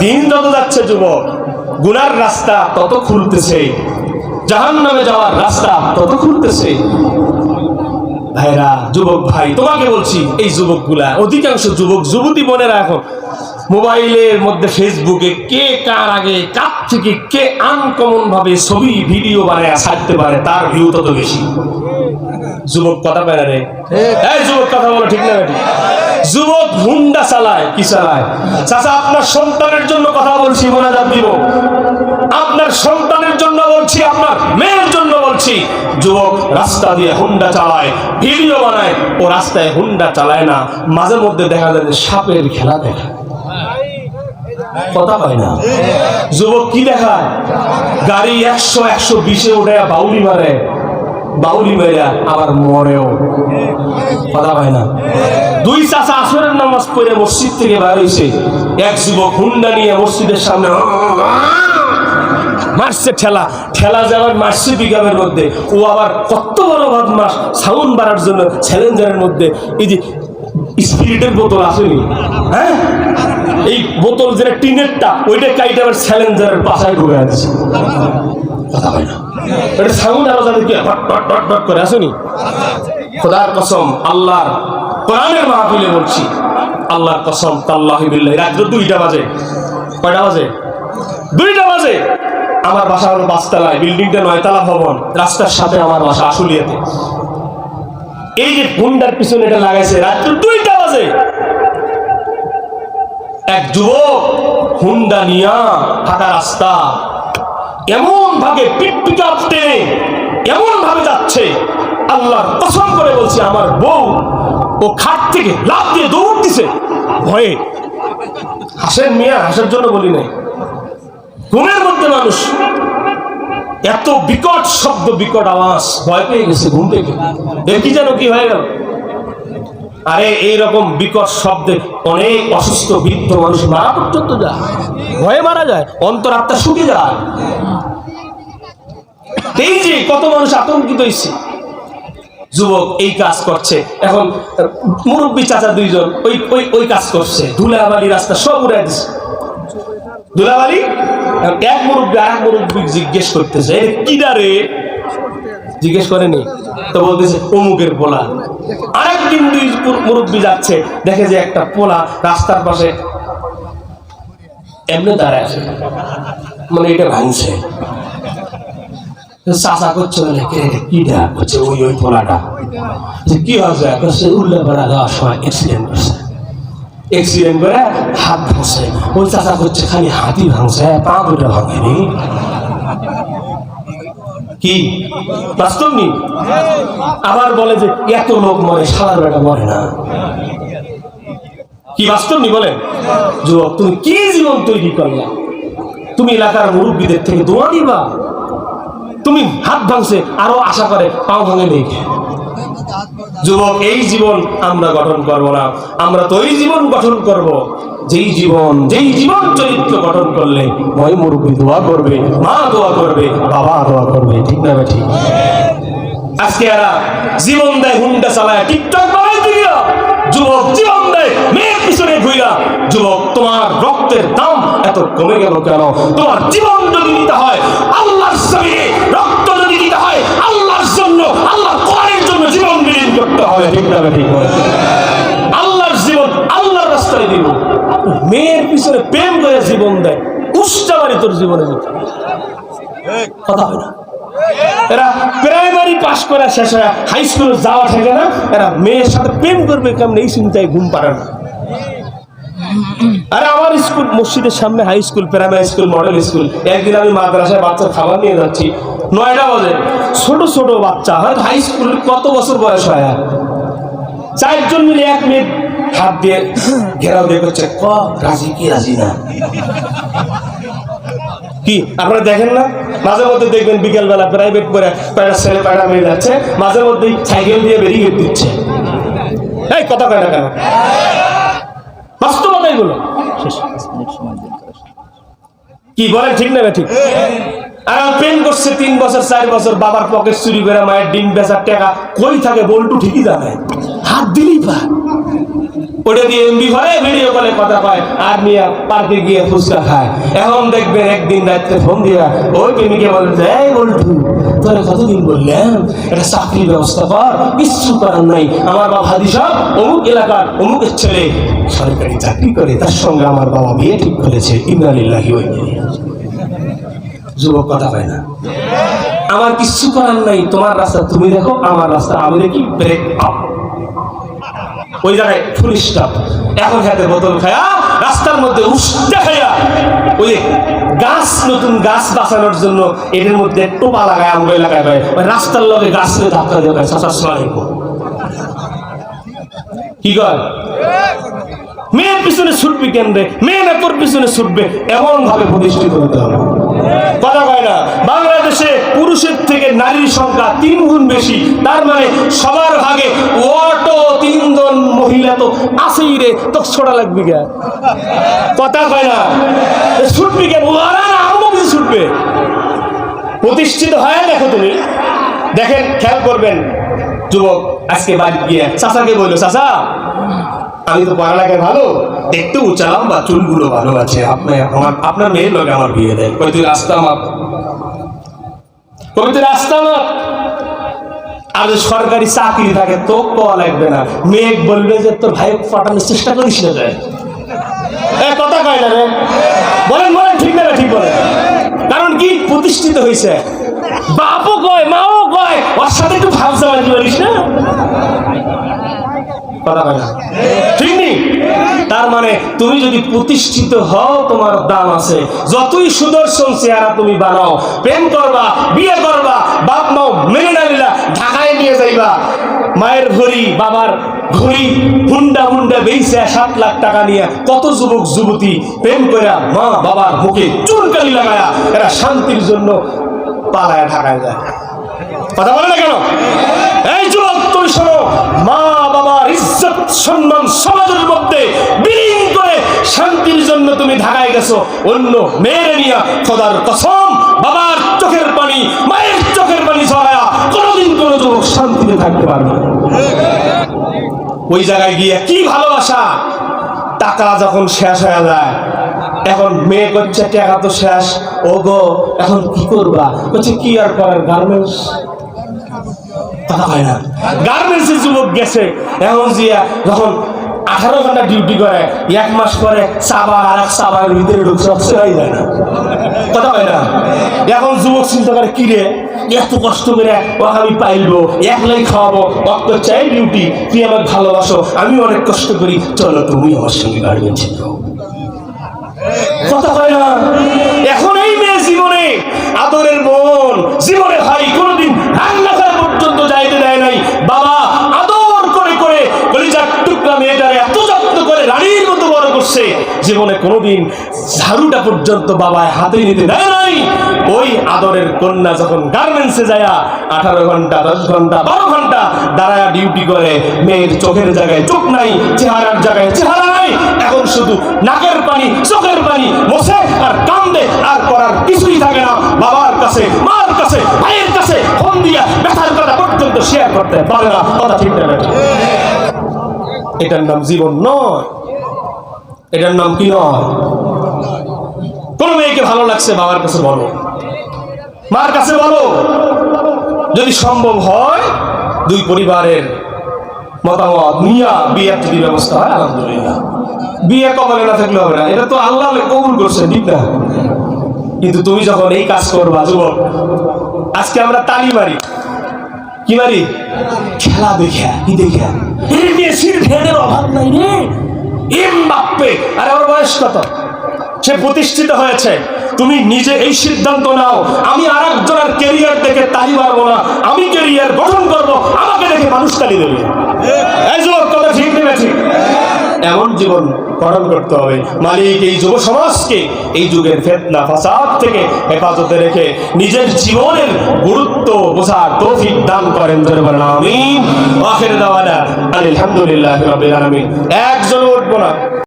দিন যত যাচ্ছে যুবক, গুনার রাস্তা তত খুলতেছে, জাহান্নামে যাওয়ার রাস্তা তত খুলতেছে। ভাইরা, যুবক ভাই, তোমাকে বলছি, এই যুবকগুলা, অধিকাংশ যুবক যুবতী বোনেরা এখন মোবাইলের মধ্যে ফেসবুকে কে কার আগে কার থেকে কে আনকমন ভাবে ছবি ভিডিও বানায় ছাড়তে পারে, তার ভিউ তত বেশি। যুবক কথা পায় না রে, এই যুবক কথা বলো, ঠিক না ঠিক? যুবক হুন্ডা চালায়, কি চালায়? চাচা, আপনার সন্তানের জন্য কথা বলছি, মোনাজাত দিব। আপনার সন্তানের জন্য বলছি, আপনার মেয়ের জন্য বলছি। যুবক রাস্তা দিয়ে হুন্ডা চালায়, ভিডিও বানায়। ও রাস্তায় হুন্ডা চালায় না, মাঝে মধ্যে দেখা যায় যে সাপের খেলা দেখায়। কথা পায় না। যুবক কি দেখায়? গাড়ি 100-120-এ উঠে বাউলি মারে, বাউলি মেরা আবার মরেও। কথা পায় না। দুই চাচা আসরের নামাজ পড়ে মসজিদ থেকে বের হইছে, এক যুবক হুন্ডা নিয়ে মসজিদের সামনে মারছে ঠেলা, ঠেলা যাওয়ার মারছে বিঘামের মধ্যে। ও আবার কত বড় বদমাস, সাউন্ড বাড়ার জন্য চ্যালেঞ্জারের মধ্যে এই যে স্পিরিটের বোতল আসেনি, হ্যাঁ, এই বোতল যেটা টিনেরটা, ওইটা কাইটা আবার চ্যালেঞ্জারের পাশায় ঢুকে আছে। কথা হয় না, এটা সাউন্ড আওয়াজ কি হট হট হট হট করে আসেনি। খোদার কসম, আল্লাহর কোরআনের মাহফিলে বলছি, আল্লাহর কসম তাল্লাহি বিল্লাহি, রাত্র 2টা বাজে। কয়টা বাজে? 2টা বাজে। আমার বাসা হলো 5 তলায়, বিল্ডিংটা 9 তলা ভবন, রাস্তার সাথে আমার বাসা আশুলিয়াতে। এই যে হুন্ডার পিছনে এটা লাগাইছে, রাত্র 2টা বাজে। এক যুবক হুন্ডা নিয়া ফাঁকা রাস্তা এমন ভাবে পিট আপতে এমন ভাবে যাচ্ছে, আল্লাহর কসম করে বলছি, আমার বউ ও খাট থেকে লাফ দিয়ে দৌড় দিছে ভয়ে। হাসেন মিয়া, হাসার জন্য বলি নাই। ঘুমের মধ্যে মানুষ, এত বিকট শব্দ, বিকট আওয়াজ, ভয় পেয়ে গেছে ঘুম থেকে। দেখি যেন কি হয়ে গেল। আরে এইরকম বিকট শব্দে অনেক অসুস্থ বৃদ্ধ মানুষ মারা পর্যন্ত যায়, ভয়ে মারা যায়, অন্তরাত্মা শুকিয়ে যায়। এই যে কত মানুষ আতঙ্কিত হয়েছে। যুবক এই কাজ করছে, এখন মুরব্বী চাচা 2জন ওই কাজ করছে, ধুলাবালি রাস্তা সব উড়াই দিচ্ছে, ধুলাবালি। এক মুরব্বী আর এক মুরব্বী জিজ্ঞেস করতেছে, কিডা রে? জিজ্ঞেস করেনি তো, বলতেছে অমুকের পোলা। আরেকদিন 2 মুরব্বী যাচ্ছে, দেখে যে একটা পোলা রাস্তার পাশে এমনি দাঁড়ায় আছে, মানে এটা ভাঙছে। চাচা করছে, কিডা? করছে ওই পোলাটা। কি হয়েছে? উল্লে পাড়া যাওয়ার সময় অ্যাক্সিডেন্ট করছে, অ্যাক্সিডেন্ট করে হাত ভাঙছে। ওই চাচা করছে খালি হাতই ভাঙছে, পা দুটো ভাঙেনি। কি বাস্তব নি? আবার বলে যে এত লোক মরে, সারা বেটা মরে না। কি বাস্তব নি বলেন? যুবক, তুমি কি জীবন তৈরি করলা? তুমি এলাকার মুরব্বীদের থেকে দোয়া দিবা? তুমি হাত ভাঙছে আরো আশা করে পাও ভাঙে নেই। যুবক, এই জীবন আমরা গঠন করব না, আমরা তো ওই জীবন গঠন করব যেই জীবন চরিত্র গঠন করলে ওই মুরব্বী দোয়া করবে, মা দোয়া করবে, বাবা দোয়া করবে, ঠিক না ঠিক? আজকে এরা জীবন দেয় হুন্ডা চালায়, টিকটক বানাই দিয়া। যুবক জীবন দেয় মেয়ের পিছনে ঘুরা। যুবক, তোমার রক্তের দাম এত কমে গেল কেন? তোমার জীবন যদি দিতে হয় আল্লাহর জমিনে, রক্ত যদি দিতে হয় আল্লাহর জন্য, আল্লাহর কোরআনের জন্য জীবন বিলীন করতে হবে, ঠিক না ঠিক? আল্লাহর জীবন আল্লাহর রাস্তায় দিব। মেয়ের পিছনে প্রেম করে জীবন দেয়, উষ্টা মারি তোর জীবনে দিতে। কথা হয় না? এরা প্রাইমারি পাস করা শেষ হয়, হাই স্কুলে যাওয়া থাকে না, এরা মেয়ের সাথে প্রেম করবে কেমন এই চিন্তায় ঘুম পারে না। আরে আমার স্কুল মসজিদের সামনে high school, primary school, model school. একদিন আমি মাদ্রাসায় বাচ্চার খাবার নিয়ে যাচ্ছি, 9টা বাজে, ছোট ছোট বাচ্চা, হয়তো হাই স্কুল, কত বছর বয়স হয়, 4জন মিলে এক মেয়ে হাত দিয়ে ঘেরাও দিয়ে করছে, রাজি কি রাজি না। কি আপনারা দেখেন না? মাঝে মধ্যে দেখবেন বিকেলবেলা প্রাইভেট করে কয়েকটা ছেলে কয়েকটা মেয়ে যাচ্ছে, মাঝে মধ্যে সাইকেল দিয়ে ব্যারিকেড দিচ্ছে। এই কথা কয় না কেন? বাস্তবতা এগুলো। কি বলেন, ঠিক না ঠিক? আর প্রেম করছে 3 বছর 4 বছর, বাবার পকেট চুরি করে, মায়ের ডিম বেচার টাকা কই থাকে বল্টু ঠিকই জানে, হাত দিলেই পায়। ওটা দিয়ে এমবি ভরে ভিডিও কলে কথা কয় আর নিয়ে পার্কে গিয়ে ফুচকা খায়। এখন দেখবেন একদিন রাত্রে ফোন দিয়া ওই প্রেমিকে বলছে, এই বলটু তোরা কতদিন বললাম একটা চাকরির ব্যবস্থা কর, কিচ্ছু করার নাই। আমার বাবা হাদি সাহেব অমুক এলাকার অমুকের ছেলে সরকারি চাকরি করে, তার সঙ্গে আমার বাবা বিয়ে ঠিক করেছে। ইন্না লিল্লাহি ওয়া ইন্না ইলাইহি রাজিউন। যুবক কথা পায় না, আমার কিচ্ছু করার নাই, তোমার রাস্তা তুমি দেখো, আমার রাস্তা আমি দেখি, ব্রেক আপ। ওই জায়গায় ফুল স্টপ। এখন হাতে বোতল খায়া রাস্তার মধ্যে উষ্টা খাইয়া ওই গাছ, নতুন গাছ বাঁচানোর জন্য এদের মধ্যে টোপা লাগায়, আমগুলো লাগায়, ওই রাস্তার লগে গাছ ধাক্কা দিয়ে কি কর, মেয়ের পিছনে ছুটবি কেন্দ্রে, মেয়ে না তোর পিছনে ছুটবে, এমন ভাবে প্রতিষ্ঠিত হতে হবে। কথা কয় না, বাংলাদেশে পুরুষের থেকে নারীর সংখ্যা 3 গুণ বেশি। তার মানে সবার ভাগে অটো 3 জন মহিলা তো আছেই রে, তো ছোড়া লাগবি কে? কথা কয় না, ছুটবি কেন? ওরা না আরো কিছু ছুটবে। প্রতিষ্ঠিত হয় দেখো তুমি, দেখেন খেয়াল করবেন যুবক, আজকে বাড়ি গিয়ে চাচাকে বললো, চাচা আমি তো পড়ালেখায় ভালো, দেখতে উঁচা লম্বা, চুলগুলো ভালো আছে, আপনার মেয়ের লোক আমার বিয়ে দেয়। কই তুই রাস্তা মাপ, কই তুই রাস্তা মাপ। আর সরকারি চাকরি থাকে তো পাওয়া লাগবে না, মেয়ে বলবে যে তোর ভাই পাঠানোর চেষ্টা করিস না যায়। কথা কয় না রে, বলেন বলেন, ঠিক না ঠিক বলেন। কারণ কি, প্রতিষ্ঠিত হয়েছে, বাপও কয় মাও কয়, ওর সাথে একটু ভাব চালাতে পারিস না। ঠিক নেই? তার মানে তুমি যদি প্রতিষ্ঠিত হও তোমার দাম আছে। যতই সুদর্শন চেহারা তুমি বানাও, প্রেম করবা, বিয়ে করবা, বাপ মাও মেনে না নিলা, ঢাকায় নিয়ে যাইবা, মায়ের ঘড়ি বাবার ঘড়ি হুন্ডা হুন্ডা বেইছে 7 লাখ টাকা নিয়ে কত যুবক যুবতী প্রেম কইরা মা বাবার মুখে চুনকালি লাগায়া এরা শান্তির জন্য পালায়া ঢাকায় যায়। কথা বলে না কেন? এই যুবক তুমি শোনো, মা বাবার ইজ্জত সম্মান সমাজের মধ্যে বিলীন করে শান্তির জন্য তুমি ঢাকায় গেছো, অন্য মেয়েরে নিয়া। খোদার কসম, বাবার চোখের পানি মায়ের চোখের পানি ঝরায়া কোনোদিন কোনো যুবক শান্তিতে থাকতে পারবে না। ওই জায়গায় গিয়ে কি ভালোবাসা, টাকা যখন শেষ হয়ে যায়, এখন মেয়ে করছে টাকা তো শেষ, ও গো এখন কি করবা? বলছে কি আর করার, গার্মেন্টস। কথা হয় না, গার্মেন্টসে যুবক গেছে, এখন জিয়া যখন 18 ঘন্টা ডিউটি করে, 1 মাস পরে চাবা আর এক চাবার ভিতরে ঢুকছে, হয়ে যায় না। কথা হয় না, এখন যুবক চিন্তা করে কি রে, এত কষ্ট করে আমি পাইলবো, একলাই খাওয়াবো, অত চাই ডিউটি, তুই আমাকে ভালোবাসো, আমি অনেক কষ্ট করি, চলো তুমি আমার সঙ্গে গার্মেন্টসে যাও। কথা হয় না, এখন এই মেয়ে জীবনে আদরের বোন, জীবনে ভাই কোনোদিন রান্না করা পর্যন্ত যাইতে দেয় নাই। বাবা আদর করে করে কলিজার টুকরা মেয়েটারে এত যত্ন করে রানীর মতো বড় করছে, জীবনে কোনোদিন ঝাড়ুটা পর্যন্ত বাবায় হাতে নিতে দেয় নাই। ওই আদরের কন্যা যখন গার্মেন্টসে যায় 18 ঘন্টা 10 ঘন্টা 12 ঘন্টা দাঁড়ায় ডিউটি করে, মেয়ের চোখের জায়গায় চোখ নাই, চেহারার জায়গায় চেহারা নাই, এখন শুধু নাকের পানি চোখের পানি মোছে আর কান্দে, আর করার কিছুই থাকে না। বাবার কাছে, মার কাছে, ভাইয়ের কাছে ফোন দিয়া ব্যথার কথা পর্যন্ত শেয়ার করতে পারে না। কথা ঠিক না? এটার নাম জীবন নয়, এটার নাম কি নয়? কোন মেয়েকে ভালো লাগছে বাবার কাছে বলো, মার কাছে বলো। যদি সম্ভব হয় 2 পরিবারের মতামত নিয়া বিয়ের যদি ব্যবস্থা হয়, আলহামদুলিল্লাহ। বিয়ে কবলে না থাকলে হবে না, এটা তো আল্লাহ কবুল করছে, ঠিক না? কিন্তু তুমি যখন এই কাজ করবা যুবক, আজকে আমরা তালি মারি, কি মারি? খেলা দেখা, কি দেখা? মেসির ফ্যানের অভাব নাই রে, এমবাপ্পে, আরে ওর বয়স কত? সে প্রতিষ্ঠিত হয়েছে। তুমি নিজে এই সিদ্ধান্ত নাও, আমি আরেকজনের ক্যারিয়ার দেখে তালি মারবো না, আমি ক্যারিয়ার গঠন করবো, আমাকে দেখে মানুষ তালি দেবে। এই যুবক, কথা ঠিক নেবে ঠিক? এমন জীবন গঠন করতে হবে। মালিক এই যুব সমাজকে এই যুগের ফিতনা ফাসাদ থেকে হেফাজতে রেখে নিজের জীবনের গুরুত্ব বোঝার তৌফিক দান করেন। জোরে বলেন আমিন। আখির দাওয়ানা আলহামদুলিল্লাহি রাব্বিল আলামিন। একজন উঠবো না।